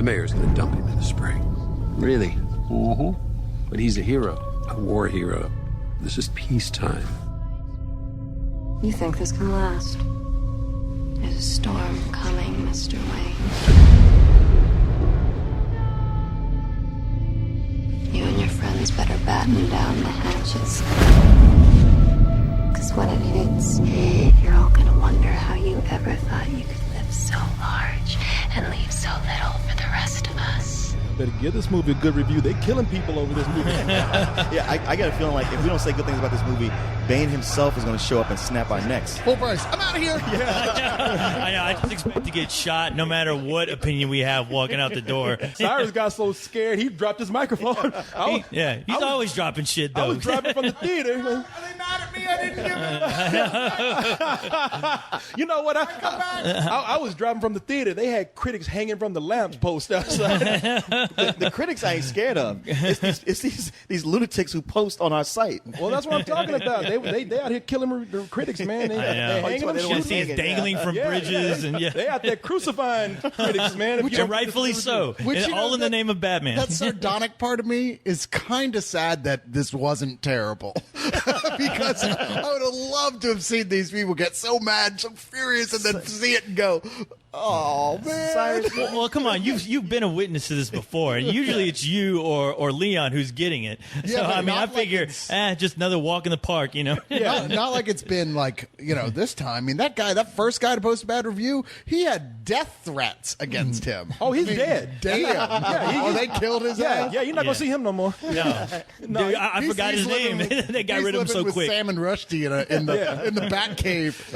The mayor's gonna dump him in the spring. Really? Mm-hmm. But he's a hero, a war hero. This is peacetime. You think this can last? There's a storm coming, Mr. Wayne. You and your friends better batten down the hatches. Because when it hits, you're all gonna wonder how you ever thought you could live so large and leave so little for the rest of us. Better give this movie a good review. They killing people over this movie. Yeah, I got a feeling like if we don't say good things about this movie, Bane himself is going to show up and snap our necks. Full price. I'm out of here. I just expect to get shot no matter what opinion we have walking out the door. Cyrus got so scared he dropped his microphone. He's always dropping shit, though. I was driving from the theater. Are they mad at me? I didn't give it. You know what? I was driving from the theater. They had critics hanging from the lamp post outside. The critics I ain't scared of. It's these lunatics who post on our site. Well, that's what I'm talking about. They out here killing the critics, man. They hanging them, You see us dangling from bridges. And they out there crucifying critics, man. And rightfully so. All in the name of Batman. That sardonic part of me is kind of sad that this wasn't terrible. Because I would have loved to have seen these people get so mad, so furious, and then see it and go, oh, man. Well, come on. You've been a witness to this before. And usually it's you or Leon who's getting it. Yeah, so, I mean, I like figure, just another walk in the park, you know? Yeah. Not like it's been like, this time. I mean, that first guy to post a bad review, he had death threats against him. Oh, he's dead. Damn. Yeah, they killed his ass. Yeah, you're not going to see him no more. No. Dude, I forgot his name. They got rid of him so quick. Sam and Rushdie in the Bat Cave.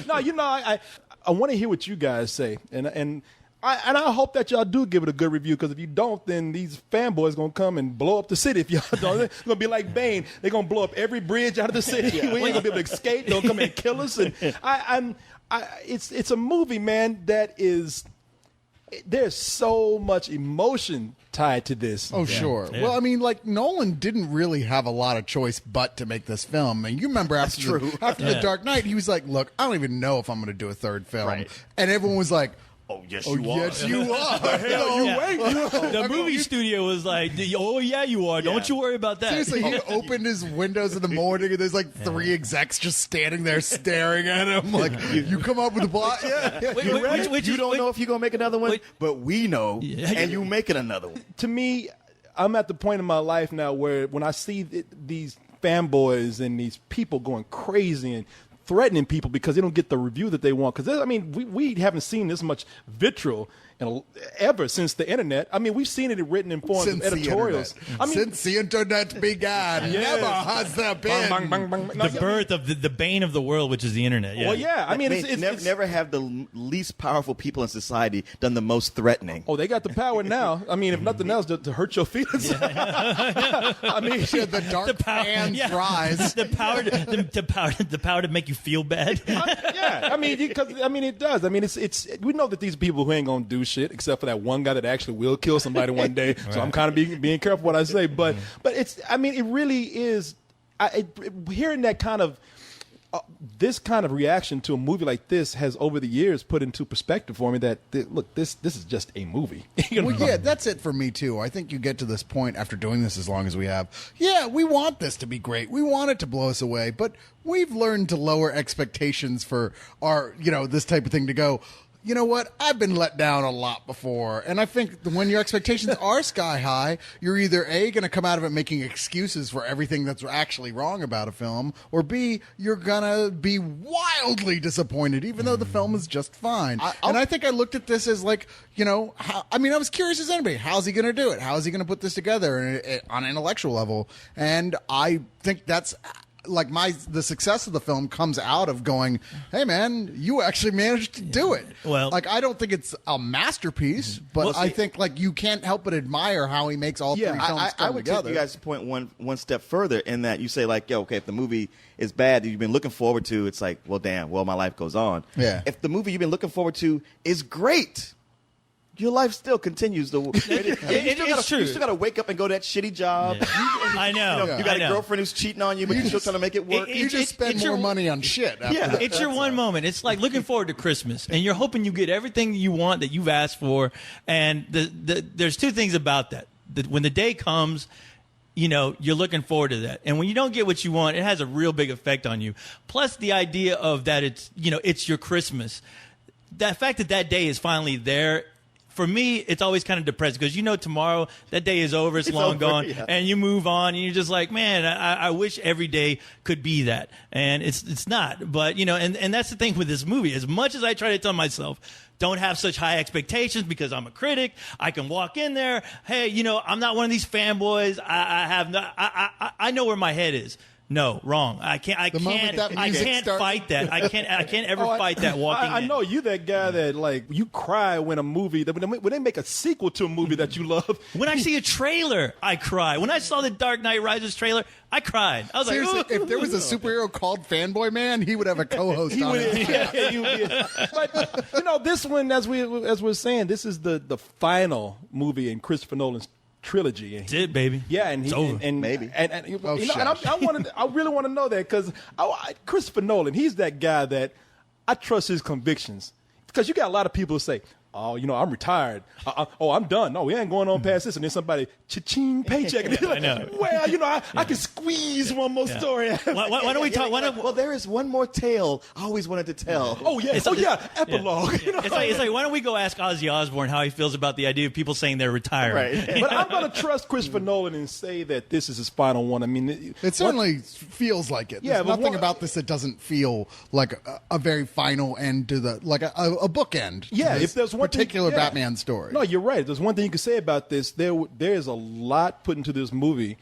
No, I want to hear what you guys say, and I hope that y'all do give it a good review, because if you don't, then these fanboys gonna come and blow up the city. If y'all don't, it's gonna be like Bane. They're gonna blow up every bridge out of the city. We ain't gonna be able to escape. They'll come and kill us. And it's a movie, man, that is. There's so much emotion tied to this. Oh, sure. Yeah. Well, I mean, like, Nolan didn't really have a lot of choice but to make this film. And you remember after The Dark Knight, he was like, look, I don't even know if I'm going to do a third film. Right. And everyone was like, oh, yes, you are. Yes, you are. The movie studio was like, oh, yeah, you are. Don't you worry about that. Seriously, he opened his windows in the morning, and there's like 3 execs just standing there staring at him. Like, you come up with a plot? Yeah. You don't know if you're going to make another one, but we know, and you making another one. To me, I'm at the point in my life now where when I see these fanboys and these people going crazy and threatening people because they don't get the review that they want. Because, I mean, we haven't seen this much vitriol ever since the internet. I mean, we've seen it written in forms of editorials. Since the internet began, never has there been. Bang, bang, bang, bang. The birth of the bane of the world, which is the internet. Yeah. Well, yeah. I mean, it's never have the least powerful people in society done the most threatening. Oh, they got the power now. I mean, if nothing else, to hurt your feelings. I mean, the dark fans rise. The power to make you feel bad. Yeah. I mean, it does. I mean, it's we know that these people who ain't gonna do shit except for that one guy that actually will kill somebody one day. Right. So I'm kind of being careful what I say, but it's. I mean, it really is. Hearing that kind of this kind of reaction to a movie like this has over the years put into perspective for me that look, this is just a movie. Well, yeah, that's it for me too. I think you get to this point after doing this as long as we have. Yeah, we want this to be great. We want it to blow us away, but we've learned to lower expectations for our, this type of thing to go, you know what? I've been let down a lot before. And I think when your expectations are sky high, you're either A, going to come out of it making excuses for everything that's actually wrong about a film, or B, you're going to be wildly disappointed, even though the film is just fine. I think I looked at this as like, I was curious as anybody. How's he going to do it? How is he going to put this together on an intellectual level? And I think that's... like the success of the film comes out of going, hey man, you actually managed to do it. Well, like I don't think it's a masterpiece, but I think like you can't help but admire how he makes all 3 films come I would together. take you guys' point one step further in that you say like, okay, if the movie is bad that you've been looking forward to, it's like, well, damn, my life goes on. Yeah. If the movie you've been looking forward to is great, your life still continues to. It's true. You still got to wake up and go to that shitty job. Yeah. I know. You got I a know. girlfriend who's cheating on you, but you're still trying to make it work. You just spend more money on shit. After that. It's your one moment. It's like looking forward to Christmas, and you're hoping you get everything you want that you've asked for. And there's two things about that. When the day comes, you're looking forward to that. And when you don't get what you want, it has a real big effect on you. Plus the idea of that it's your Christmas. That fact that day is finally there, for me, it's always kind of depressing because tomorrow that day is over, it's long over, gone, yeah. and you move on, and you're just like, man, I wish every day could be that, and it's not. But and that's the thing with this movie. As much as I try to tell myself, don't have such high expectations because I'm a critic, I can walk in there. Hey, I'm not one of these fanboys. I know where my head is. No, wrong. I can't fight that. I can't ever fight that walking I in. know you that guy that you cry when when they make a sequel to a movie that you love. When I see a trailer, I cry. When I saw the Dark Knight Rises trailer, I cried. I was Seriously, like, if there was a superhero called Fanboy Man, he would have a co-host on it. But this one, as we're saying, this is the final movie in Christopher Nolan's trilogy. that's it, baby. Yeah, and It's over. Maybe. and I really want to know that because Christopher Nolan, he's that guy that I trust his convictions. Because you got a lot of people who say, "Oh, I'm retired. I'm done. No, we ain't going on past this." And then somebody, cha-ching, paycheck. And I know. Well, I can squeeze one more story. Why don't we talk? Well, there is one more tale I always wanted to tell. Oh yeah, epilogue. It's like why don't we go ask Ozzy Osbourne how he feels about the idea of people saying they're retiring? Right. But I'm going to trust Christopher Nolan and say that this is his final one. I mean, It certainly feels like it. Yeah, There's but nothing about this that doesn't feel like a very final end to a bookend. To Yeah, this if there's one particular thing, yeah. Batman story. No, you're right. There's one thing you can say about this. There is a lot put into this movie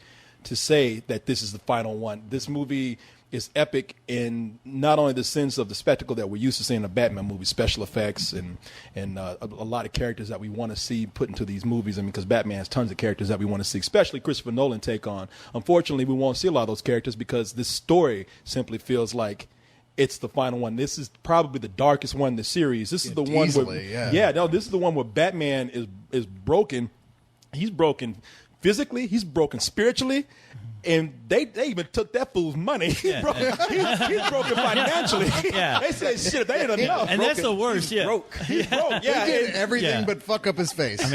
to say that this is the final one. This movie is epic in not only the sense of the spectacle that we're used to seeing in a Batman movie, special effects and a lot of characters that we want to see put into these movies. I mean, because Batman has tons of characters that we want to see, especially Christopher Nolan take on. Unfortunately, we won't see a lot of those characters because this story simply feels like it's the final one. This is probably the darkest one in the series. This is the one where this is the one where Batman is broken. He's broken physically, he's broken spiritually, and they even took that fool's money. He's broken financially. Yeah. They said, shit, they ain't enough. And that's the worst. He's broke. He's broke. They did everything yeah. but fuck up his face. I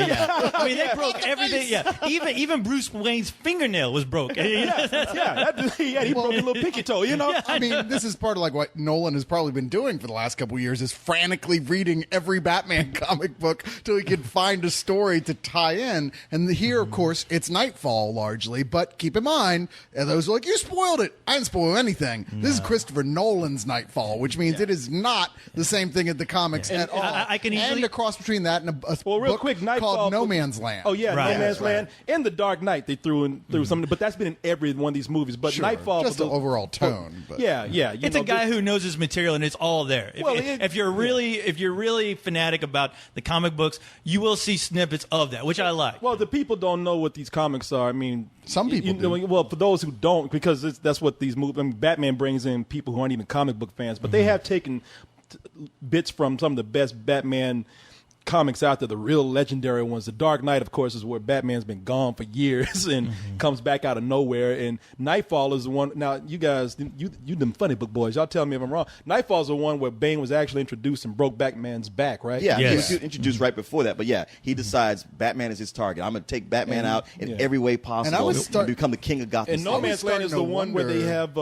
mean, they broke everything. Yeah, even Bruce Wayne's fingernail was broke. He broke a little pinky toe. I mean, this is part of what Nolan has probably been doing for the last couple of years is frantically reading every Batman comic book till he can find a story to tie in. And here, of course, it's Nightfall largely, but keep in mind, those are like, you spoiled it. I didn't spoil anything. No. This is Christopher Nolan's Nightfall, which means it is not the same thing as the comics at all. I can easily... And a cross between that and a real book quick, Nightfall called No Man's Land. Oh, yeah, right. No Man's Land. In The Dark Knight, they threw something, but that's been in every one of these movies. But Sure. Nightfall... Just the overall tone. But. Yeah. It's a guy who knows his material, and it's all there. If you're really fanatic about the comic books, you will see snippets of that, which I like. Well, the people don't know what these comics are. I mean, some people do. Well, for those who don't, because that's what these movies. I mean, Batman brings in people who aren't even comic book fans, but they have taken bits from some of the best Batman comics out there, the real legendary ones. The Dark Knight, of course, is where Batman's been gone for years and comes back out of nowhere. And Nightfall is the one. Now, you guys, you them funny book boys, y'all tell me if I'm wrong. Nightfall is the one where Bane was actually introduced and broke Batman's back, right? Yeah, Yes. he was introduced right before that. But yeah, he decides Batman is his target. I'm going to take Batman out in every way possible and become the king of Gotham. And No Man's Land is the one where they have,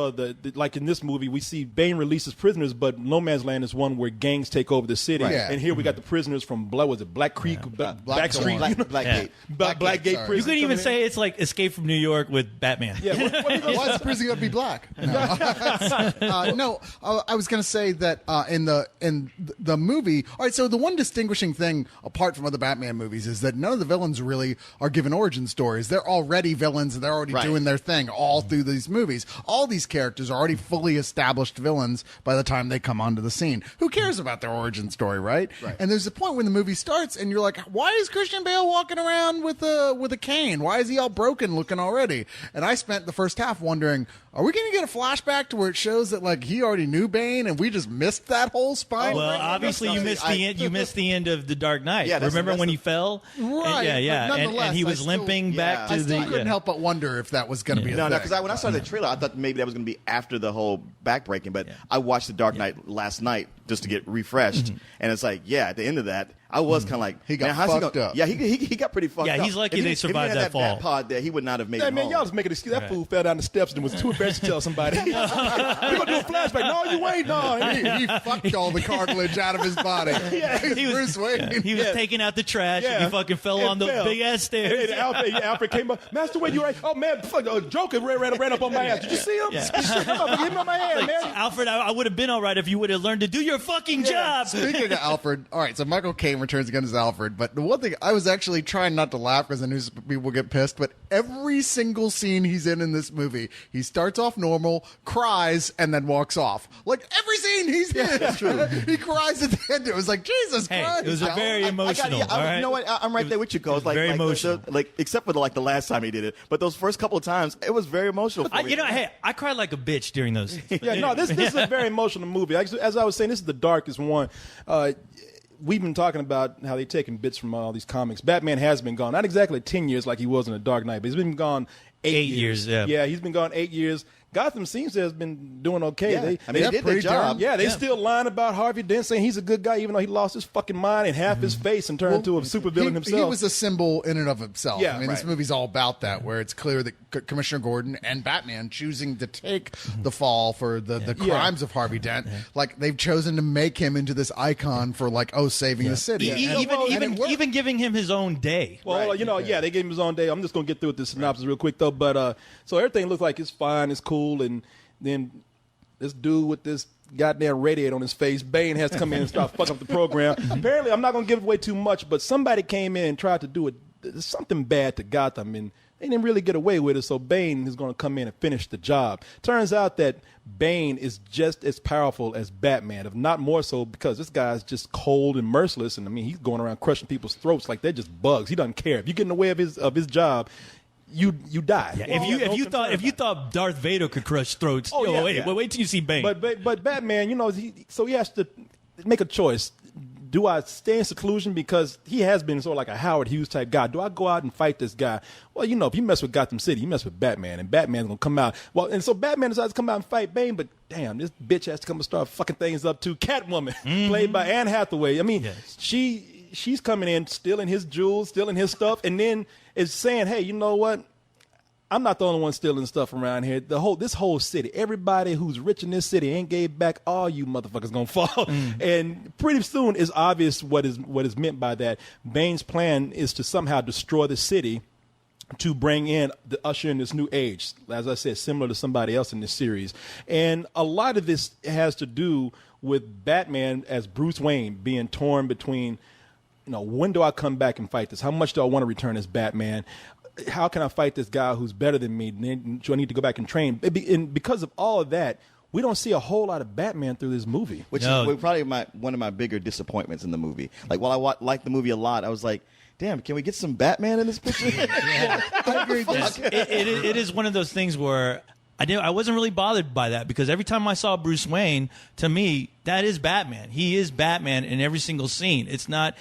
like in this movie, we see Bane releases prisoners, but No Man's Land is one where gangs take over the city. Right. Yeah. And here we got the prisoners from Black Creek, Backstreet, Blackgate. Blackgate sorry. prison. You could even coming in. say it's like Escape from New York with Batman. Yeah, Why is the prison going to be black? No, I was going to say that in the movie. All right, so the one distinguishing thing apart from other Batman movies is that none of the villains really are given origin stories. They're already villains and they're already doing their thing all through these movies. All these characters are already fully established villains by the time they come onto the scene. Who cares about their origin story, right? And there's a point when the movie starts and you're like, why is Christian Bale walking around with a cane? Why is he all broken looking already? And I spent the first half wondering, Are we going to get a flashback to where it shows that like he already knew Bane and we just missed that whole spine? Well, obviously you missed the end. You missed the end of The Dark Knight. Yeah, Remember when he fell? Right. And he was limping back to I the. still couldn't help but wonder if that was going to be a No, thing. because when I saw the trailer, I thought maybe that was going to be after the whole backbreaking. But I watched The Dark Knight last night just to get refreshed, and it's like, at the end of that, I was kind of like, he got fucked up. Yeah, he got pretty fucked up. Yeah, he's lucky If they he survived didn't that have fall. Bat pod there, he would not have made Hey, it man, home. y'all just making excuse. That fool fell down the steps and was too embarrassed to tell somebody. We're going to do a flashback. No, you ain't. No. He fucked all the cartilage out of his body. He was, Bruce Wayne. he was taking out the trash and he fucking fell on the big ass stairs. And Alfred came up. Master Wayne, you right? Oh, man, fuck, Joker ran up on my ass. Did you see him? Yeah. Hit him on my ass, man. Alfred, I would have been all right if you would have learned to do your fucking job. Speaking of Alfred, all right, so Michael Caine returns again as Alfred, but the one thing I was actually trying not to laugh because I knew people get pissed, but every single scene he's in this movie, he starts off normal, cries, and then walks off. Like every scene he's in, that's true. He cries at the end. It was like, Jesus Christ. It was very emotional. All right? You know what? I'm right there with you, Coles. very emotional. Except for the last time he did it, but those first couple of times, it was very emotional. For me. I cried like a bitch during those. This is a very emotional movie. As I was saying, this is the darkest one. We've been talking about how they're taking bits from all these comics. Batman has been gone, not exactly 10 years like he was in The Dark Knight, but he's been gone 8 years. Yeah, he's been gone 8 years. Gotham seems to have been doing okay. Yeah. They did their job. They still lying about Harvey Dent, saying he's a good guy, even though he lost his fucking mind and half his face and turned into a supervillain himself. He was a symbol in and of himself. Yeah, I mean, this movie's all about that, where it's clear that Commissioner Gordon and Batman choosing to take the fall for the crimes of Harvey Dent, like they've chosen to make him into this icon for saving the city. Even giving him his own day. Well, they gave him his own day. I'm just going to get through with this synopsis real quick, though. But so everything looks like it's fine, it's cool, and then this dude with this goddamn radiator on his face, Bane, has to come in and start fucking up the program. Apparently, I'm not going to give away too much, but somebody came in and tried to do something bad to Gotham, and they didn't really get away with it, so Bane is going to come in and finish the job. Turns out that Bane is just as powerful as Batman, if not more so, because this guy's just cold and merciless, and I mean, he's going around crushing people's throats like they're just bugs. He doesn't care. If you get in the way of his job, you die. Yeah, if you thought Darth Vader could crush throats, wait till you see Bane. But Batman, he has to make a choice. Do I stay in seclusion because he has been sort of like a Howard Hughes type guy? Do I go out and fight this guy? Well, if you mess with Gotham City, you mess with Batman, and Batman's gonna come out. Well, and so Batman decides to come out and fight Bane, but damn, this bitch has to come and start fucking things up too. Catwoman, played by Anne Hathaway. I mean, she's coming in, stealing his jewels, stealing his stuff, and then is saying, hey, you know what? I'm not the only one stealing stuff around here. This whole city, everybody who's rich in this city ain't gave back. All you motherfuckers gonna fall. And pretty soon it's obvious what is meant by that. Bane's plan is to somehow destroy the city to bring in the usher in this new age. As I said, similar to somebody else in this series. And a lot of this has to do with Batman as Bruce Wayne being torn between, when do I come back and fight this? How much do I want to return as Batman? How can I fight this guy who's better than me? Do I need to go back and train? And because of all of that, we don't see a whole lot of Batman through this movie. Which is probably one of my bigger disappointments in the movie. Like, while I like the movie a lot, I was like, damn, can we get some Batman in this picture? I agree. It is one of those things where I wasn't really bothered by that, because every time I saw Bruce Wayne, to me, that is Batman. He is Batman in every single scene. He's not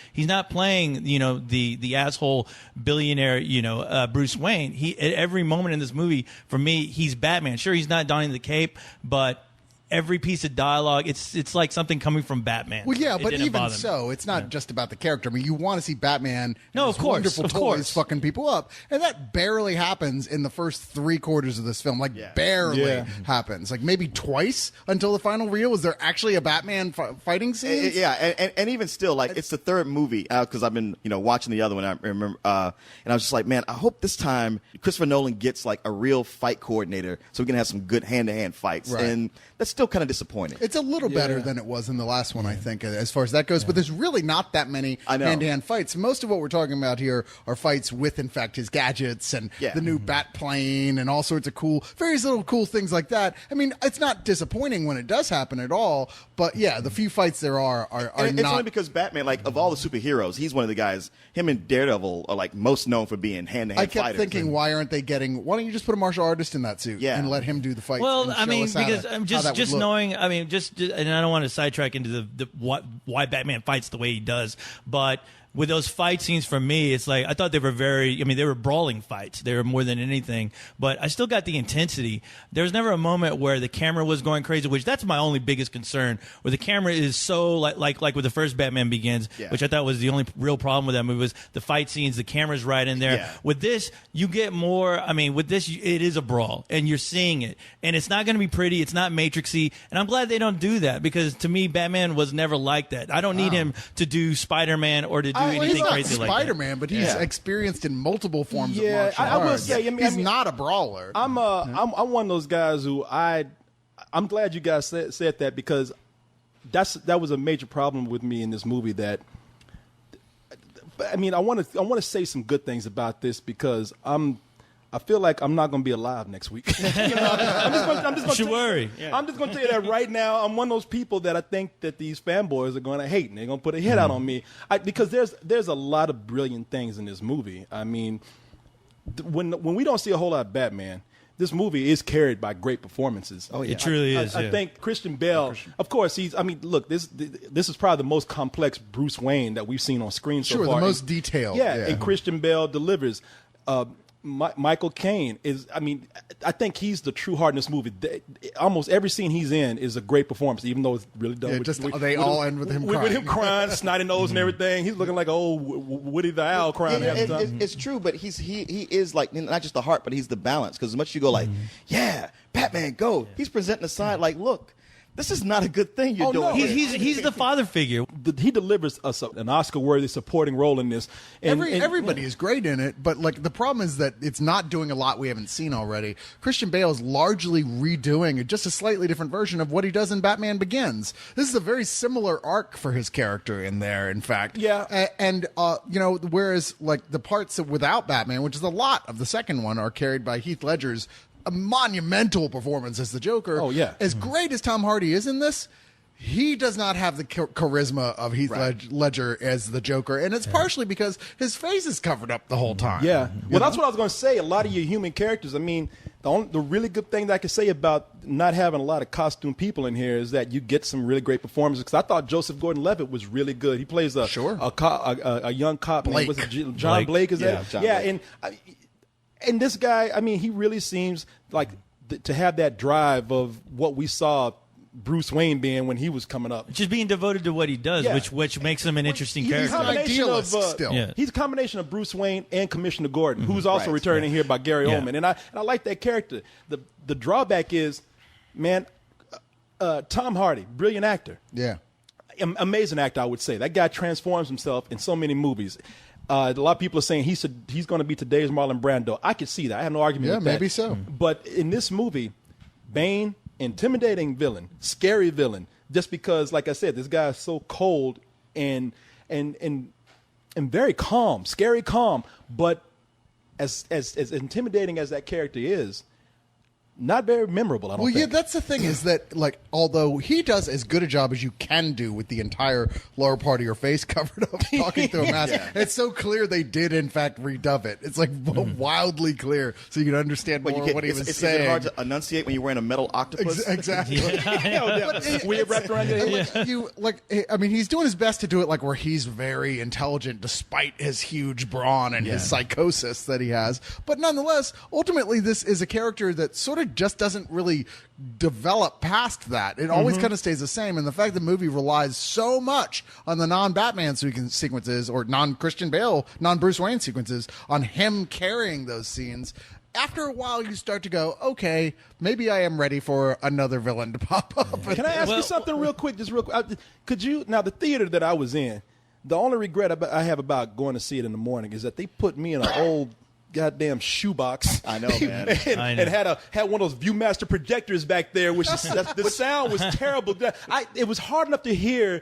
playing, the asshole billionaire, Bruce Wayne. At every moment in this movie, for me, he's Batman. Sure, he's not donning the cape, but every piece of dialogue, it's like something coming from Batman. Well, yeah, but even so, it's not just about the character. I mean, you want to see Batman and his wonderful toys fucking people up, and that barely happens in the first 3/4 of this film. Barely happens. Like maybe twice until the final reel. Is there actually a Batman fighting scene? And even still, it's the third movie, because I've been watching the other one. I remember, and I was just like, man, I hope this time Christopher Nolan gets a real fight coordinator, so we can have some good hand-to-hand fights. Right. And that's still kind of disappointing. It's a little better than it was in the last one, I think, as far as that goes. But there's really not that many hand-to-hand fights. Most of what we're talking about here are fights with, in fact, his gadgets and the new bat plane and all sorts of various little cool things like that. I mean, it's not disappointing when it does happen at all. But yeah, the few fights there are and not. It's only because Batman, like of all the superheroes, he's one of the guys. Him and Daredevil are like most known for being hand-to-hand I kept fighters. thinking, why don't you just put a martial artist in that suit and let him do the fight? Well, and I show mean, us how because to- I'm how that would just look. knowing. I mean, and I don't want to sidetrack into why Batman fights the way he does, but with those fight scenes, for me, it's like I thought they were they were brawling fights. They were more than anything, but I still got the intensity. There was never a moment where the camera was going crazy, which that's my only biggest concern, where the camera is so like with the first Batman Begins, which I thought was the only real problem with that movie was the fight scenes. The camera's right in there. Yeah. With this, you get more. I mean, with this, it is a brawl, and you're seeing it, and it's not going to be pretty. It's not Matrixy, and I'm glad they don't do that because to me, Batman was never like that. I don't need him to do Spider-Man or to do anything he's not crazy like that. Spider-Man, but he's experienced in multiple forms of martial I will arts. say, he's not a brawler. I'm one of those guys who I'm glad you guys said that because that was a major problem with me in this movie. That I mean, I want to say some good things about this because I feel like I'm not going to be alive next week. I'm just going to tell you that right now. I'm one of those people that I think that these fanboys are going to hate, and they're going to put a hit out on me because there's a lot of brilliant things in this movie. I mean, when we don't see a whole lot of Batman, this movie is carried by great performances. Oh, yeah. It truly is. I think Christian Bale, of course, look, this is probably the most complex Bruce Wayne that we've seen on screen so far. Sure, the most detailed. Yeah, and Christian Bale delivers. Michael Caine is, I think he's the true heart in this movie. Almost every scene he's in is a great performance, even though it's really dumb. They all end with him crying. With him crying, snotty nose and everything. He's looking like old Woody the Owl crying half the time. It's true, but he is like not just the heart, but he's the balance. Because as much as you go like, yeah, Batman, go. He's presenting a side like, look, this is not a good thing you're doing. No. He's the father figure. He delivers us an Oscar-worthy supporting role in this. Everybody is great in it, but like the problem is that it's not doing a lot we haven't seen already. Christian Bale is largely redoing just a slightly different version of what he does in Batman Begins. This is a very similar arc for his character in there, in fact. Yeah. And whereas like the parts without Batman, which is a lot of the second one, are carried by Heath Ledger's a monumental performance as the Joker. Oh, yeah. As great as Tom Hardy is in this, he does not have the charisma of Heath Ledger as the Joker, and it's partially because his face is covered up the whole time. Yeah. Well, that's what I was going to say. A lot of your human characters, the really good thing that I can say about not having a lot of costume people in here is that you get some really great performances. Because I thought Joseph Gordon-Levitt was really good. He plays a young cop. Blake. Was it John Blake? Is that? John Blake. And this guy, he really seems like to have that drive of what we saw Bruce Wayne being when he was coming up. Just being devoted to what he does, which makes him an interesting character. He's a combination of Bruce Wayne and Commissioner Gordon, who's also returning here by Gary Oldman. And I like that character. The drawback is, man, Tom Hardy, brilliant actor. Yeah. Amazing actor, I would say. That guy transforms himself in so many movies. A lot of people are saying he's going to be today's Marlon Brando. I could see that. I have no argument with that. Yeah, maybe so. But in this movie, Bane, intimidating villain, scary villain, just because, like I said, this guy is so cold and very calm, scary calm. But as intimidating as that character is, not very memorable, I don't think. Yeah, that's the thing is that, like, although he does as good a job as you can do with the entire lower part of your face covered up talking through a mask, it's so clear they did, in fact, redub it. It's, like, wildly clear so you can understand more what he was saying. Is it hard to enunciate when you're wearing a metal octopus? Exactly. Weird wrapped around your head. He's doing his best to do it, like, where he's very intelligent despite his huge brawn and his psychosis that he has. But nonetheless, ultimately, this is a character that sort of just doesn't really develop past that. It always kind of stays the same. And the fact the movie relies so much on the non-Batman sequences or non-Christian Bale, non-Bruce Wayne sequences, on him carrying those scenes, after a while you start to go, okay, maybe I am ready for another villain to pop up. Can I ask you something real quick? Just real quick. Now, the theater that I was in, the only regret I have about going to see it in the morning is that they put me in an old goddamn shoebox. I know, man. And had one of those ViewMaster projectors back there, which is, the sound was terrible. It was hard enough to hear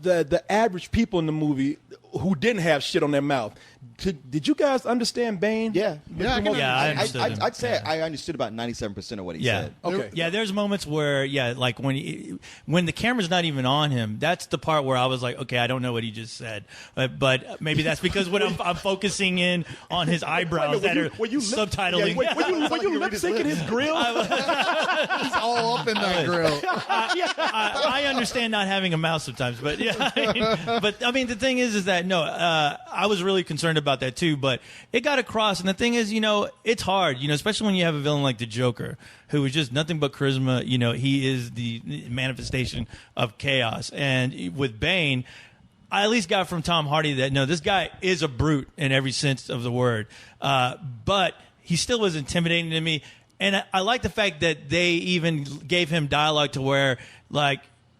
the average people in the movie who didn't have shit on their mouth. Did you guys understand Bane? Yeah. I understood him. I'd say I understood about 97% of what he said. Okay. Yeah, there's moments where, like when the camera's not even on him, that's the part where I was like, okay, I don't know what he just said. But maybe that's because when I'm focusing in on his eyebrows that are subtitling. When you lip syncing his grill? He's all up in that grill. I understand not having a mouth sometimes, but I mean, the thing is that no, I was really concerned about that too, but it got across. And the thing is, it's hard, especially when you have a villain like the Joker, who is just nothing but charisma. He is the manifestation of chaos. And with Bane, I at least got from Tom Hardy that no, this guy is a brute in every sense of the word, but he still was intimidating to me. And I like the fact that they even gave him dialogue to where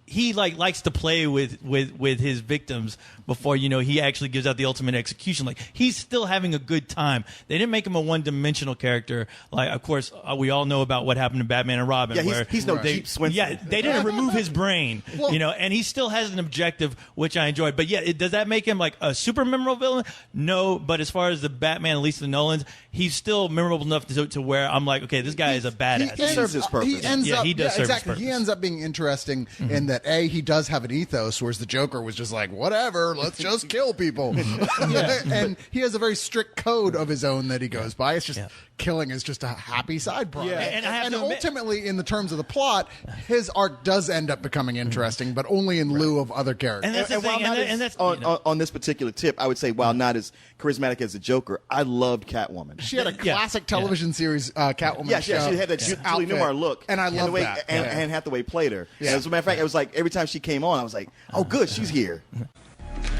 he likes to play with his victims before he actually gives out the ultimate execution. Like, he's still having a good time. They didn't make him a one-dimensional character. Like, of course, we all know about what happened to Batman and Robin. Yeah, he's no Jeep Swenson. Yeah, they didn't remove his brain, and he still has an objective, which I enjoyed. But yeah, does that make him like a super memorable villain? No, but as far as the Batman, at least the Nolans, he's still memorable enough to where I'm like, okay, this guy is a badass. He serves his purpose. He ends up, he does serve his exactly. purpose. He ends up being interesting in that he does have an ethos, whereas the Joker was just like, whatever, let's just kill people. And he has a very strict code of his own that he goes by. It's just killing is just a happy side product. Yeah. And I have to admit, ultimately, in the terms of the plot, his arc does end up becoming interesting, but only in lieu of other characters. And that's the thing. And that's on this particular tip, I would say, while not as charismatic as the Joker, I loved Catwoman. She had a classic television series, Catwoman. Yeah, she had that Julie outfit. Newmar look, and I love the way that. Anne Hathaway played her. Yeah. As a matter of fact, it was like every time she came on, I was like, "Oh, good, she's here."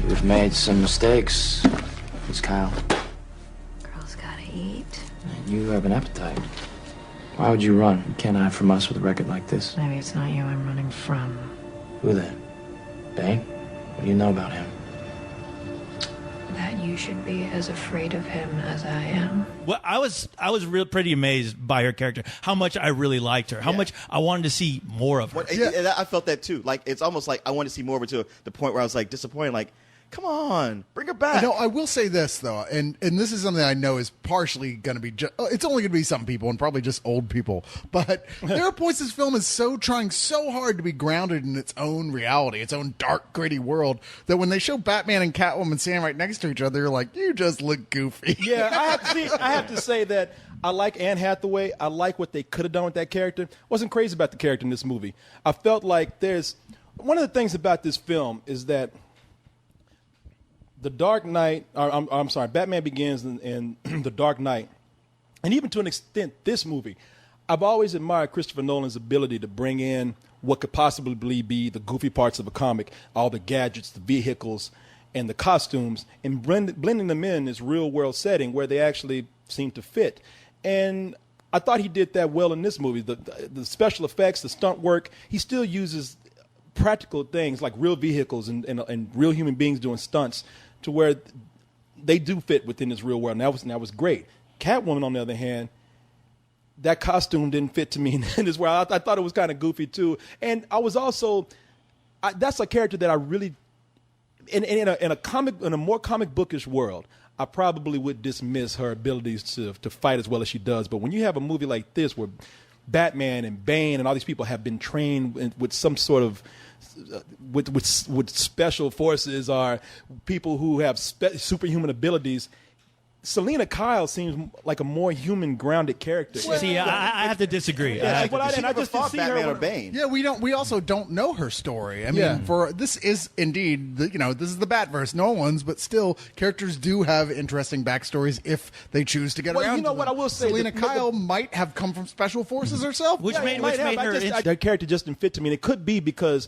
We've made some mistakes, Miss Kyle. Girls gotta eat. And you have an appetite. Why would you run? You can't hide from us with a record like this. Maybe it's not you I'm running from. Who then? Bane? What do you know about him? That you should be as afraid of him as I am. Well, I was pretty amazed by her character. How much I really liked her. How much I wanted to see more of her. I felt that too. Like, it's almost like I wanted to see more of it to the point where I was like disappointed. Like, come on, bring her back. No, I will say this though, and this is something I know is partially going to be. It's only going to be some people and probably just old people. But there are points this film is trying so hard to be grounded in its own reality, its own dark, gritty world, that when they show Batman and Catwoman standing right next to each other, you're like, you just look goofy. Yeah, I have to say that I like Anne Hathaway. I like what they could have done with that character. Wasn't crazy about the character in this movie. I felt like there's one of the things about this film is that The Dark Knight, I'm sorry, Batman Begins and The Dark Knight, and even to an extent this movie, I've always admired Christopher Nolan's ability to bring in what could possibly be the goofy parts of a comic, all the gadgets, the vehicles, and the costumes, and blending them in this real-world setting where they actually seem to fit. And I thought he did that well in this movie. The special effects, the stunt work, he still uses practical things like real vehicles and real human beings doing stunts to where they do fit within this real world. And that was great. Catwoman, on the other hand, that costume didn't fit to me in this world. I thought it was kind of goofy too. And I was also, that's a character that I really, in a more comic bookish world, I probably would dismiss her abilities to fight as well as she does. But when you have a movie like this where Batman and Bane and all these people have been trained with some sort of with special forces or people who have superhuman abilities, Selena Kyle seems like a more human, grounded character. See, I have to disagree. Yeah, I just didn't see Batman her or Bane. Yeah, we don't. We also don't know her story. I mean, for this is indeed, this is the Batverse, no one's, but still, characters do have interesting backstories if they choose to get around. You know to what them. I will say, Selena Kyle might have come from special forces herself, Which made her that character just didn't fit to me. And it could be because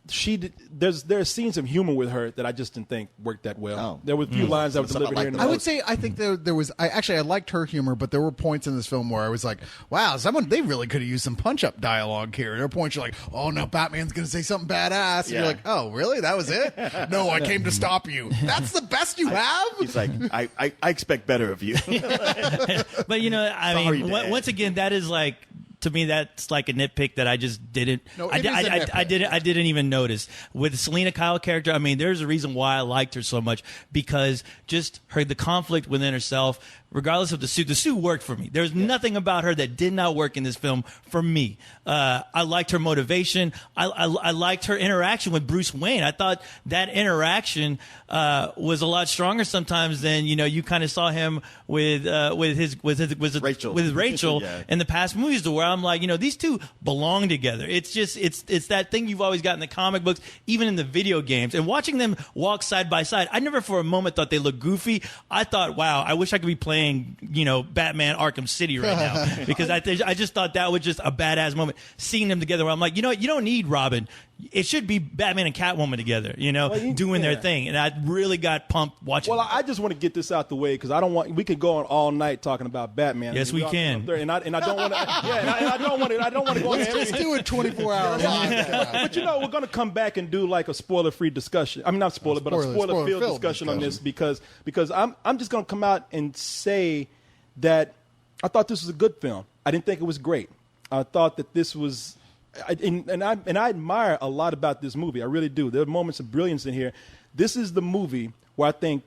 there's scenes of humor with her that I just didn't think worked that well. Oh. There were a few lines that were delivered here and I there. would say I think there was I liked her humor, but there were points in this film where I was like, wow, they really could have used some punch up dialogue here. There are points you're like, oh no, Batman's gonna say something badass, and Yeah. you're like, oh really, that was it? No, I came to stop you. That's the best you have. He's like, I expect better of you. But I Sorry, mean, Dad. once again, that is like, to me, that's like a nitpick that I just didn't. No, I it is a nitpick. I didn't even notice with the Selena Kyle character. I mean, there's a reason why I liked her so much, because just the conflict within herself, regardless of the suit. The suit worked for me. There's nothing about her that did not work in this film for me. I liked her motivation. I liked her interaction with Bruce Wayne. I thought that interaction was a lot stronger sometimes than you kind of saw him with Rachel. with Rachel Yeah. in the past movies, to where I'm like, these two belong together. It's just it's that thing you've always got in the comic books, even in the video games, and watching them walk side by side. I never for a moment thought they looked goofy. I thought, wow, I wish I could be playing Batman Arkham City right now, because I just thought that was just a badass moment, seeing them together, where I'm like, you don't need Robin. It should be Batman and Catwoman together, doing their thing. And I really got pumped watching. Well, I just want to get this out the way, because I don't want. We could go on all night talking about Batman. Yes, we can. And I don't want to. Yeah, and I don't want to. I don't want to go. Let's just do a 24-hour live. But we're going to come back and do like a spoiler-free discussion. I mean, not spoiler, but a spoiler-filled discussion on this, because I'm just going to come out and say that I thought this was a good film. I didn't think it was great. I thought that this was. And I admire a lot about this movie. I really do. There are moments of brilliance in here. This is the movie where I think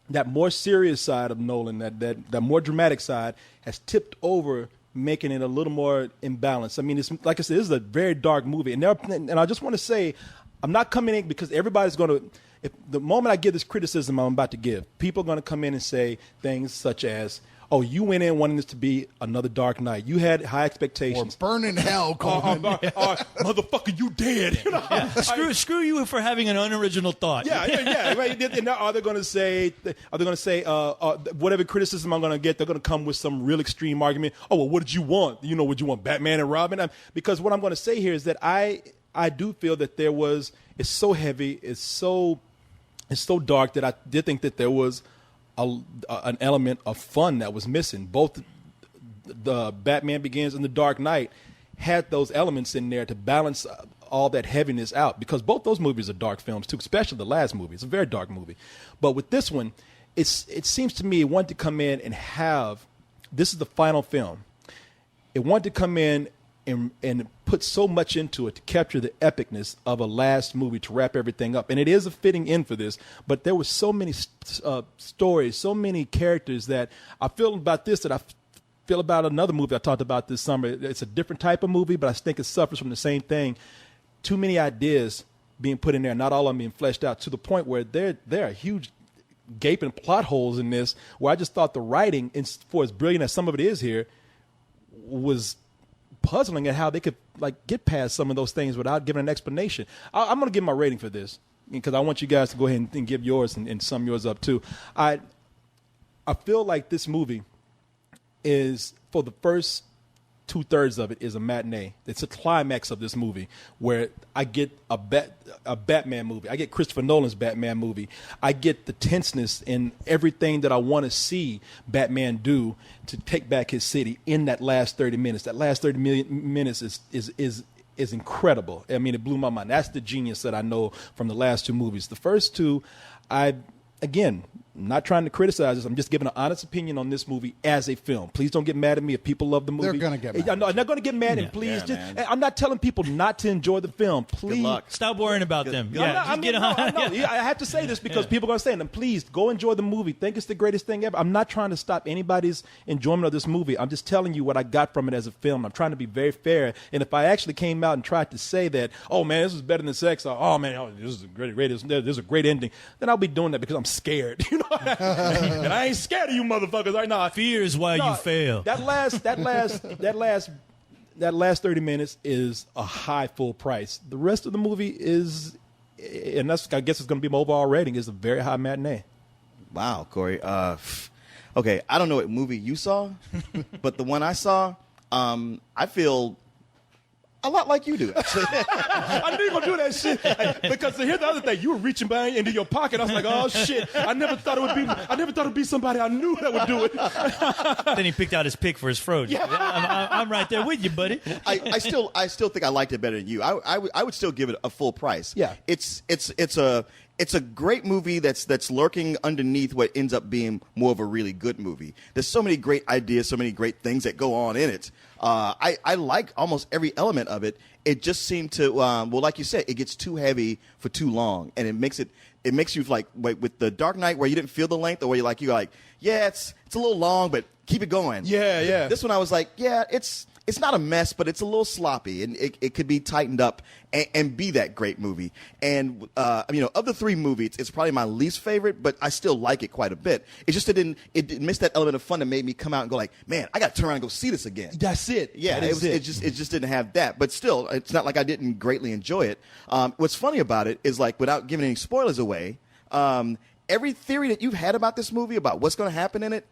that more serious side of Nolan, that more dramatic side, has tipped over, making it a little more imbalanced. I mean, it's like I said, this is a very dark movie, and I just want to say, I'm not coming in because everybody's going to. If the moment I give this criticism I'm about to give, people are going to come in and say things such as, oh, you went in wanting this to be another Dark Knight. You had high Or expectations. burn in hell, Coleman. Motherfucker, you dead. Screw you for having an unoriginal thought. Yeah. Right. And now are they going to say whatever criticism I'm going to get, they're going to come with some real extreme argument. Oh, well, what did you want? Would you want Batman and Robin? Because what I'm going to say here is that I do feel that it's so heavy, it's so dark, that I did think that there was an element of fun that was missing. Both the Batman Begins and the Dark Knight had those elements in there to balance all that heaviness out, because both those movies are dark films too, especially the last movie. It's a very dark movie. But with this one, it seems to me it wanted to come in and have, this is the final film. It wanted to come in and put so much into it to capture the epicness of a last movie, to wrap everything up. And it is a fitting end for this, but there were so many stories, so many characters that I feel about this that I feel about another movie I talked about this summer. It's a different type of movie, but I think it suffers from the same thing. Too many ideas being put in there, not all of them being fleshed out, to the point where there are huge gaping plot holes in this, where I just thought the writing, for as brilliant as some of it is here, was puzzling at how they could get past some of those things without giving an explanation. I'm going to give my rating for this, because I want you guys to go ahead and give yours and sum yours up too. I feel like this movie is, for the first 2/3 of it, is a matinee. It's a climax of this movie where I get a Batman movie. I get Christopher Nolan's Batman movie. I get the tenseness in everything that I want to see Batman do to take back his city in that last 30 minutes. That last 30 minutes is incredible. I mean, it blew my mind. That's the genius that I know from the last two movies. The first two, again, not trying to criticize this. I'm just giving an honest opinion on this movie as a film. Please don't get mad at me if people love the movie. They're going to get mad. I know, they're going to get mad, and please, I'm not telling people not to enjoy the film. Please. Good luck. Stop worrying about them. I have to say this because people are going to say it. And please, go enjoy the movie. Think it's the greatest thing ever. I'm not trying to stop anybody's enjoyment of this movie. I'm just telling you what I got from it as a film. I'm trying to be very fair. And if I actually came out and tried to say that, oh, man, this is better than sex, or, oh, man, this is a great this is a great ending, then I'll be doing that because I'm scared. And I ain't scared of you motherfuckers right now. Fear is why you fail. That last 30 minutes is a high full price. The rest of the movie is, and that's, I guess it's going to be my overall rating, is a very high matinee. Wow, Corey. Okay, I don't know what movie you saw, but the one I saw, I feel A lot like you do, actually. I knew you were going to do that shit. Because here's the other thing. You were reaching back into your pocket. I was like, oh, shit. I never thought it would be somebody I knew that would do it. Then he picked out his pick for his frozen. Yeah. I'm right there with you, buddy. I still think I liked it better than you. I would still give it a full price. Yeah. It's a great movie that's lurking underneath what ends up being more of a really good movie. There's so many great ideas, so many great things that go on in it. I like almost every element of it. It just seemed to, well, like you said, it gets too heavy for too long, and it makes you like with the Dark Knight where you didn't feel the length, or where you're like, yeah, it's a little long, but keep it going. Yeah. This one I was like, yeah, it's not a mess, but it's a little sloppy, and it could be tightened up and be that great movie. And of the three movies, it's probably my least favorite, but I still like it quite a bit. It's just it missed that element of fun that made me come out and go like, man, I got to turn around and go see this again. That's it. Yeah, it just didn't have that. But still, it's not like I didn't greatly enjoy it. What's funny about it is, like, without giving any spoilers away, every theory that you've had about this movie, about what's going to happen in it,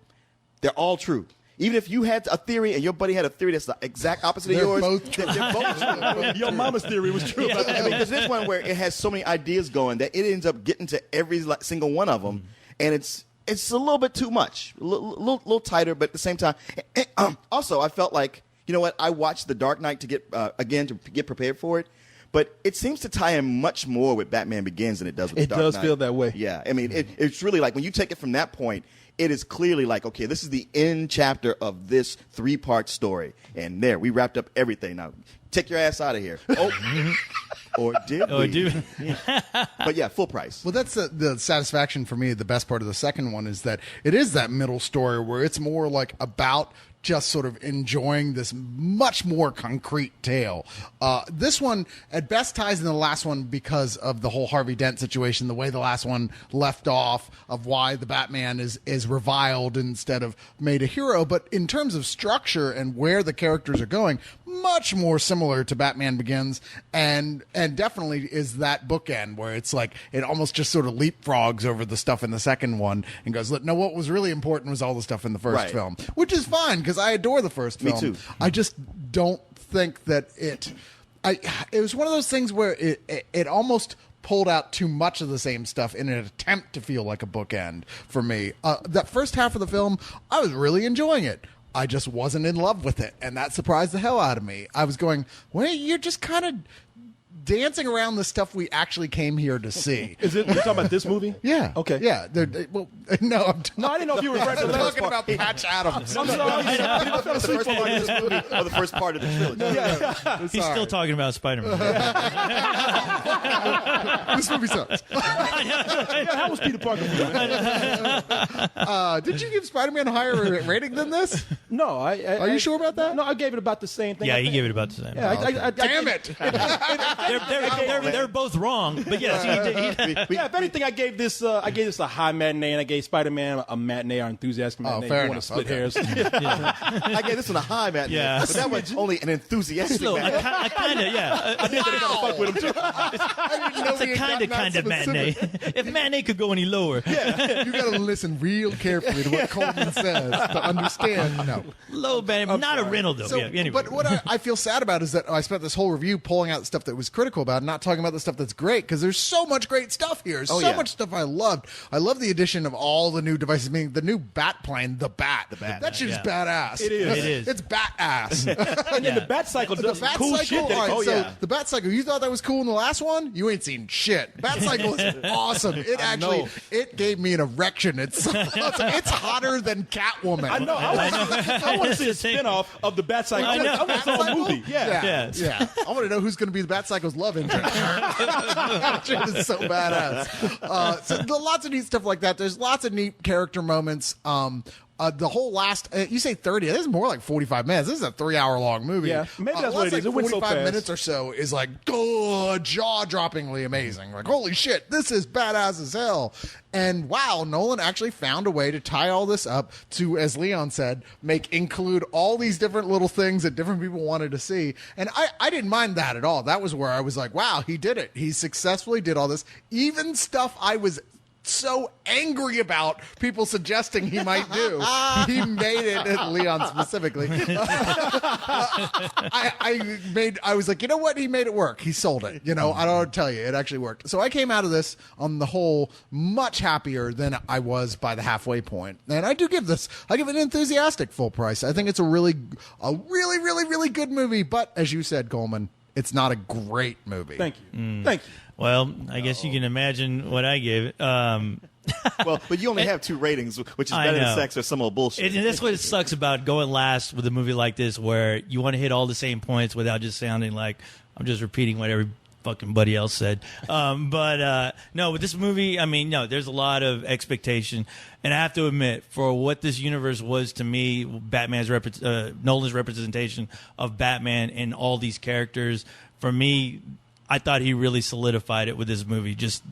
they're all true. Even if you had a theory and your buddy had a theory that's the exact opposite of yours, both true. they're both true. Your mama's theory was true. Because there's one where it has so many ideas going that it ends up getting to every single one of them, and it's a little bit too much, a little tighter, but at the same time. Also, I felt like, you know what? I watched The Dark Knight to get prepared for it. But it seems to tie in much more with Batman Begins than it does with The Dark Knight. It does feel that way. Yeah. I mean, it's really like when you take it from that point, it is clearly like, okay, this is the end chapter of this 3-part story. And there, we wrapped up everything. Now, take your ass out of here. Oh, or did we? But yeah, full price. Well, that's the satisfaction for me. The best part of the second one is that it is that middle story where it's more like about just sort of enjoying this much more concrete tale. This one, at best, ties in the last one because of the whole Harvey Dent situation, the way the last one left off, of why the Batman is reviled instead of made a hero. But in terms of structure and where the characters are going, much more similar to Batman Begins, and definitely is that bookend where it's like it almost just sort of leapfrogs over the stuff in the second one and goes, look, no, what was really important was all the stuff in the first film, which is fine because I adore the first film. Me too. I just don't think that it was one of those things where it almost pulled out too much of the same stuff in an attempt to feel like a bookend for me. That first half of the film, I was really enjoying it. I just wasn't in love with it, and that surprised the hell out of me. I was going, wait, you're just kind of dancing around the stuff we actually came here to see. Is it? You're talking about this movie? Yeah. Okay. Yeah. Well, no, I'm No, I didn't know if you were referring to the last talking part. about Patch Adams. I'm sorry. I fell The asleep first on part of this. this movie, or the first part of the trilogy. He's still talking about Spider-Man. This movie sucks. How was Peter Parker for you? Did you give Spider-Man a higher rating than this? No, Are you sure about that? No, I gave it about the same thing. Yeah, I he think. gave it about the same. Yeah, Damn it! They're both wrong, but yes, he did. Yeah, if anything, I gave this a high matinee, and I gave Spider-Man a matinee or enthusiastic matinee. fair You wanna enough. split Okay. hairs. I gave this one a high, man. Yeah. But that was only an enthusiastic Look, man. I kind of, yeah. I did that to fuck with him too. It's a kind of matinee. If matinee could go any lower. You got to listen real carefully to what Coleman says to understand. No. Low matinee, not a rental though. So, yeah, anyway. But what I feel sad about is that I spent this whole review pulling out the stuff that was critical about it, not talking about the stuff that's great, because there's so much great stuff here. So yeah. much stuff I loved. I love the addition of all the new devices, meaning the new bat plane, the Bat. That shit is badass. It is. It is. It's bat ass. And then the Bat Cycle does some cool shit. all right, That, the Bat Cycle, you thought that was cool in the last one? You ain't seen shit. Bat Cycle is awesome. It gave me an erection. It's hotter than Catwoman. I know. I want to see a spinoff of the Bat Cycle. I know. I want to see a Bat-Cycle? movie. Yeah. Yeah. I want to know who's going to be the Bat Cycle's love interest. That shit is so badass. So lots of neat stuff like that. There's lots of neat character moments. The whole last, you say 30, this is more like 45 minutes. This is a 3-hour-long movie. Yeah, maybe that's what it is. It went so 45 fast. minutes or so is like, jaw-droppingly amazing. Like, holy shit, this is badass as hell. And wow, Nolan actually found a way to tie all this up to, as Leon said, include all these different little things that different people wanted to see. And I didn't mind that at all. That was where I was like, wow, he did it. He successfully did all this. Even stuff I was so angry about people suggesting he might do. He made it, Leon specifically. I was like, you know what? He made it work. He sold it. You know, I don't tell you, it actually worked. So I came out of this on the whole much happier than I was by the halfway point. And I give it an enthusiastic full price. I think it's a really, really good movie. But as you said, Coleman, it's not a great movie. Thank you. Thank you. Well, I guess you can imagine what I gave it. Well, but you only have 2 ratings, which is better than sex or some old bullshit. And that's what it sucks about going last with a movie like this, where you want to hit all the same points without just sounding like I'm just repeating what every fucking buddy else said. But no, with this movie, I mean, no, there's a lot of expectation. And I have to admit, for what this universe was to me, Nolan's representation of Batman and all these characters, for me, I thought he really solidified it with this movie. Just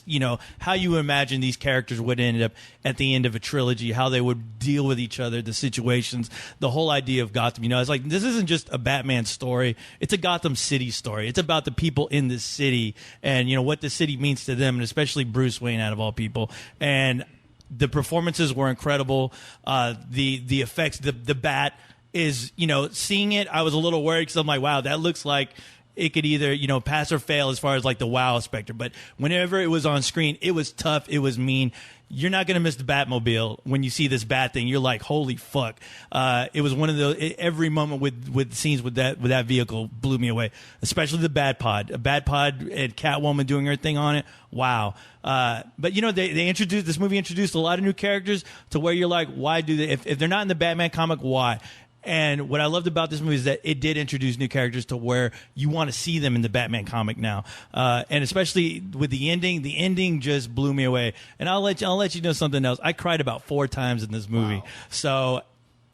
you know, how you imagine these characters would end up at the end of a trilogy, how they would deal with each other, the situations, the whole idea of Gotham. You know, it's like, this isn't just a Batman story. It's a Gotham City story. It's about the people in this city and, you know, what the city means to them, and especially Bruce Wayne out of all people. And the performances were incredible. The effects, the bat is, you know, seeing it, I was a little worried because I'm like, wow, that looks like it could either, you know, pass or fail as far as like the wow specter. But whenever it was on screen, it was tough. It was mean. You're not going to miss the Batmobile when you see this bat thing. You're like, holy fuck. It was one of the, every moment with scenes with that vehicle blew me away, especially the Bat Pod. A Bat Pod and Catwoman doing her thing on it. Wow. But you know, this movie introduced a lot of new characters to where you're like, why do they, if they're not in the Batman comic, why? And what I loved about this movie is that it did introduce new characters to where you want to see them in the Batman comic now. And especially with the ending just blew me away. And I'll let you know something else. I cried about 4 times in this movie. Wow. So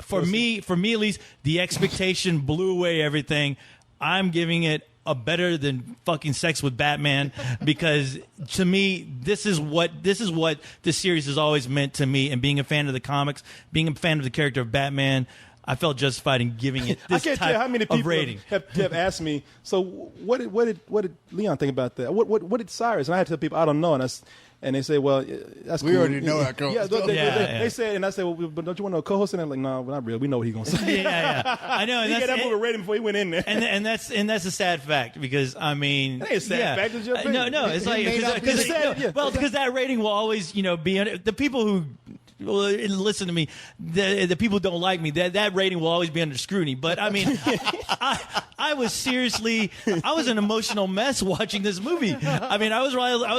for me at least, the expectation blew away everything. I'm giving it a better than fucking Sex with Batman, because to me, this is what this series has always meant to me. And being a fan of the comics, being a fan of the character of Batman, I felt justified in giving it this I can't type tell how many people of rating. have asked me, so what did Leon think about that? What did Cyrus? And I had to tell people, I don't know. And they say, well, that's we cool. already know that co-host. They said, and I said, well, but don't you want to know co-host? And they're like, no, not really. We know what he's gonna say. Yeah. I know. And he got that movie rating before he went in there. And that's a sad fact, because I mean, that ain't a sad fact. It's your opinion. No, it's like because that rating will always, you know, be the people who. Well, listen to me. The people who don't like me, that rating will always be under scrutiny. But I mean, I was an emotional mess watching this movie. I mean, I was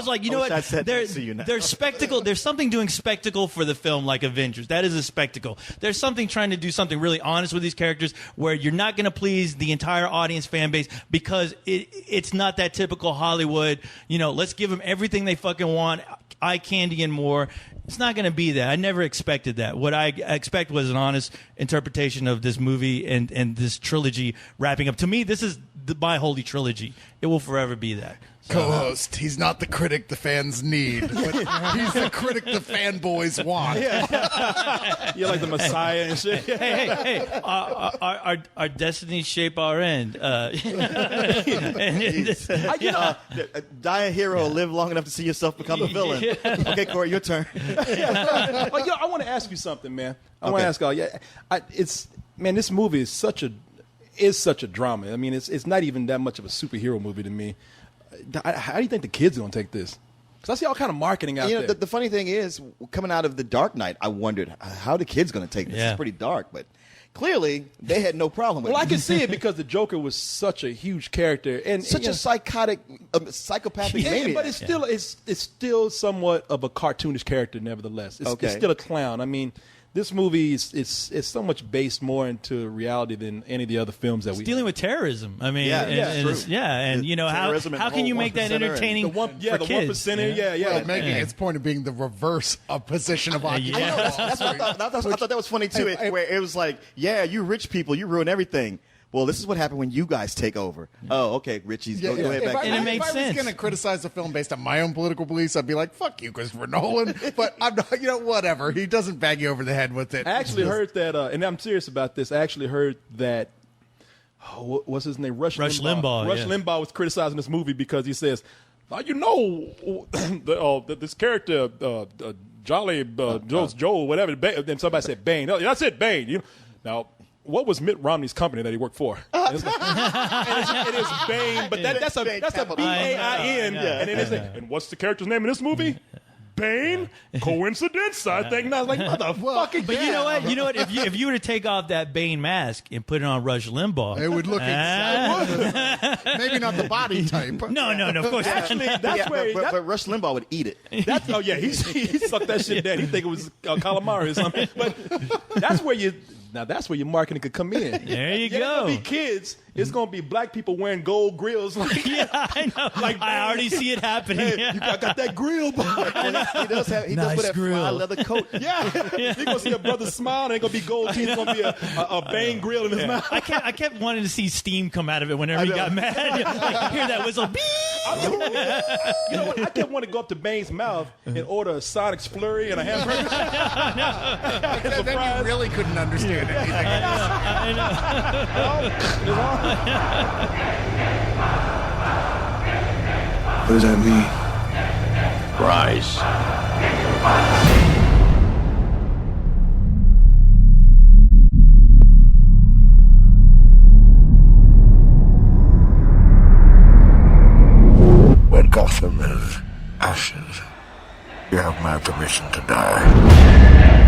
like, you know what? There's spectacle. There's something doing spectacle for the film, like Avengers. That is a spectacle. There's something trying to do something really honest with these characters, where you're not going to please the entire audience fan base, because it's not that typical Hollywood. You know, let's give them everything they fucking want, eye candy and more. It's not going to be that. I never expected that. What I expect was an honest interpretation of this movie and this trilogy wrapping up. To me, this is my holy trilogy. It will forever be that. So. Co-host, he's not the critic the fans need, but he's the critic the fanboys want. Yeah. You're like the Messiah and shit. Hey, our destinies shape our end. Die a hero, live long enough to see yourself become a villain. Okay, Corey, your turn. I want to ask you something, man. I want to ask y'all. This movie is such a drama. I mean, it's not even that much of a superhero movie to me. How do you think the kids are going to take this? Because I see all kind of marketing out there. The funny thing is, coming out of The Dark Knight, I wondered, how are the kids going to take this? Yeah. It's pretty dark, but clearly they had no problem with it. Well, I can see it because the Joker was such a huge character and such a psychopathic maniac. But it's still somewhat of a cartoonish character, nevertheless. It's still a clown. I mean, this movie is so much based more into reality than any of the other films that we dealing with terrorism. I mean, and you know, how can you make that entertaining? The 1%. Well, making its point of being the reverse of position of occupation. That's what I thought that was funny too. Where it was like, yeah, you rich people, you ruin everything. Well, this is what happened when you guys take over. Oh, okay, Richie's go ahead back. And it makes sense. If I was going to criticize the film based on my own political beliefs, I'd be like, "Fuck you, Christopher Nolan." But I'm not, whatever. He doesn't bang you over the head with it. I actually heard that, and I'm serious about this. I actually heard that. What's his name? Rush Limbaugh. Rush Limbaugh was criticizing this movie because he says, Now, you know, this character, Jolly Joe, whatever. Then somebody said Bane. No, that's it, Bane. Now, what was Mitt Romney's company that he worked for? It is Bane, but that's a B-A-I-N. And then it's and what's the character's name in this movie? Bane? Coincidence? I think not. Like, motherfucking. But you know what? You know what? If you were to take off that Bane mask and put it on Rush Limbaugh, It would look exactly. Maybe not the body type. No, of course. Actually, that's where. But Rush Limbaugh would eat it. He sucked that shit down. He think it was calamari or something. But that's where your marketing could come in. There you Gonna go. be kids. It's gonna be black people wearing gold grills. Like, Yeah, I know. Like I already see it happening. hey, you got that grill, boy. He does Nice with that grill. fly leather coat. Yeah, you're gonna see a brother smile. And ain't gonna be gold teeth. It's gonna be a Bane grill in his mouth. I kept wanting to see steam come out of it whenever he got mad. Like, hear that whistle. Beep! You know what? I kept wanting to go up to Bane's mouth and order a Sonic's flurry and a hamburger. Then you really couldn't understand anything. I know. What does that mean? Rise. When Gotham is ashes, you have my permission to die.